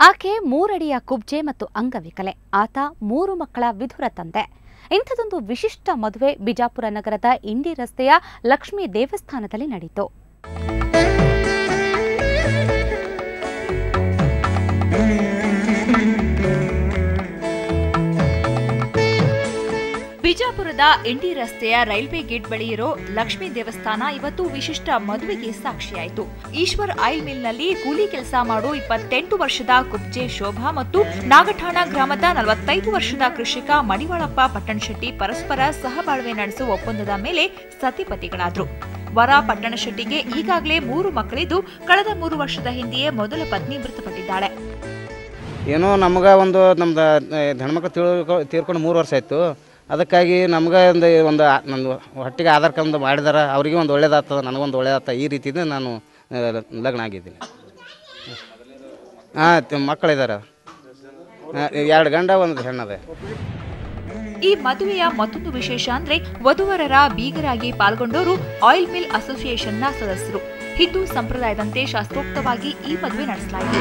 ಆಕೆ 3 ಅಡಿಯ ಕುಬ್ಜೆ ಮತ್ತು ಅಂಗವಿಕಲೆ. ಆತ 3 ಮಕ್ಕಳ ವಿಧುರ ತಂದೆ. ಇಂಥದೊಂದು ವಿಶಿಷ್ಟ ಮದುವೆ ಬಿಜಾಪುರ ನಗರದ ಇಂಡಿ ರಸ್ತೆಯ ಲಕ್ಷ್ಮೀ ದೇವಸ್ಥಾನದಲ್ಲಿ ನಡೆಯಿತು. ಬಿಜಾಪುರದ ಇಂಡಿ ರಸ್ತೆಯ ರೈಲ್ವೆ ಗೇಟ್ ಬಳಿ ಇರೋ ಲಕ್ಷ್ಮೀ ದೇವಸ್ಥಾನ ಇವತ್ತು ವಿಶಿಷ್ಟ ಮದುವೆಗೆ ಸಾಕ್ಷಿಯಾಯಿತು. ಈಶ್ವರ್ ಆಯಿಲ್ ಮಿಲ್ನಲ್ಲಿ ಕೂಲಿ ಕೆಲಸ ಮಾಡೋ 28 ವರ್ಷದ ಕುಬ್ಜೆ ಶೋಭಾ ಮತ್ತು ನಾಗಠಾಣ ಗ್ರಾಮದ 45 ವರ್ಷದ ಕೃಷಿಕ ಮಡಿವಾಳಪ್ಪ ಪಟ್ಟಣಶೆಟ್ಟಿ ಪರಸ್ಪರ ಸಹಬಾಳ್ವೆ ನಡೆಸುವ ಒಪ್ಪಂದದ ಮೇಲೆ ಸತಿಪತಿಗಳಾದ್ರು. ವರ ಪಟ್ಟಣಶೆಟ್ಟಿಗೆ ಈಗಾಗಲೇ 3 ಮಕ್ಕಳಿದ್ದು ಕಳೆದ 3 ವರ್ಷದ ಹಿಂದೆಯೇ ಮೊದಲ ಪತ್ನಿ ಮೃತಪಟ್ಟಿದ್ದಾಳೆ. ಏನೋ ನಮಗ ನಮ್ದು ಹೆಣ್ಮಕ್ಳು ತೀರ್ಕೊಂಡು 3 ವರ್ಷ ಆಯಿತು. ಅದಕ್ಕಾಗಿ ನಮ್ಗೆ ನಂದು ಹೊಟ್ಟಿಗೆ ಆಧಾರ್ ಕಾರ್ಡ್ ಮಾಡಿದಾರೆ. ಅವರಿಗೆ ಒಂದು ಒಳ್ಳೇದಾಗ್ತದೆ, ನನಗೊಂದು ಒಳ್ಳೇದಾಗ್ತದೆ. ಈ ರೀತಿಯಿಂದ ನಾನು ಲಗ್ನ ಆಗಿದ್ದೀನಿ. ಮಕ್ಕಳಿದ್ದಾರೆ, 2 ಗಂಡ 1 ಹೆಣ್ಣದೆ. ಈ ಮದುವೆಯ ಮತ್ತೊಂದು ವಿಶೇಷ ಅಂದ್ರೆ ವಧುವರರ ಬೀಗರಾಗಿ ಪಾಲ್ಗೊಂಡವರು ಆಯಿಲ್ ಮಿಲ್ ಅಸೋಸಿಯೇಷನ್ನ ಸದಸ್ಯರು. ಹಿಂದೂ ಸಂಪ್ರದಾಯದಂತೆ ಶಾಸ್ತ್ರೋಕ್ತವಾಗಿ ಈ ಮದುವೆ ನಡೆಸಲಾಯಿತು.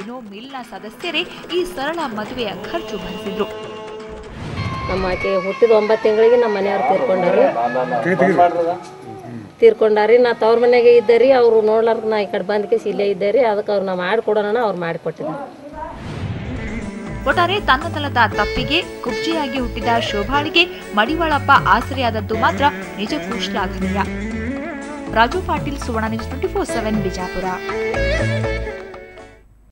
ಇನ್ನು ಮಿಲ್ನ ಸದಸ್ಯರೇ ಈ ಸರಳ ಮದುವೆಯ ಖರ್ಚು ಭರಿಸಿದ್ರು. ನಮ್ಮ ಆಕೆ ಹುಟ್ಟಿದ 9 ತಿಂಗಳಿಗೆ ನಮ್ಮ ಮನೆಯವ್ರು ತೀರ್ಕೊಂಡಾರಿ. ನಾ ತವ್ರ ಮನೆಗೆ ಇದ್ದರಿ, ಅವರು ನೋಡ್ಲಾರ್ಕ ನಾ ಈ ಕಡೆ ಬಂದಕ್ಕೆ ಇಲ್ಲೇ ಇದ್ದೇರಿ. ಅದಕ್ಕೆ ಅವ್ರು ನಾ ಮಾಡಿಕೊಡೋಣ, ಅವ್ರು ಮಾಡಿಕೊಟ್ಟಿದ್ದಾರೆ. ಒಟ್ಟಾರೆ ತನ್ನತನದ ತಪ್ಪಿಗೆ ಕುಬ್ಜಿಯಾಗಿ ಹುಟ್ಟಿದ ಶೋಭಾಳಿಗೆ ಮಡಿವಾಳಪ್ಪ ಆಸರೆಯಾದದ್ದು ಮಾತ್ರ ನಿಜಕ್ಕೂ ಶ್ಲಾಘನೀಯ. ರಾಜು ಪಾಟೀಲ್, ಸುವರ್ಣ ನ್ಯೂಸ್ 24/7 ಬಿಜಾಪುರ.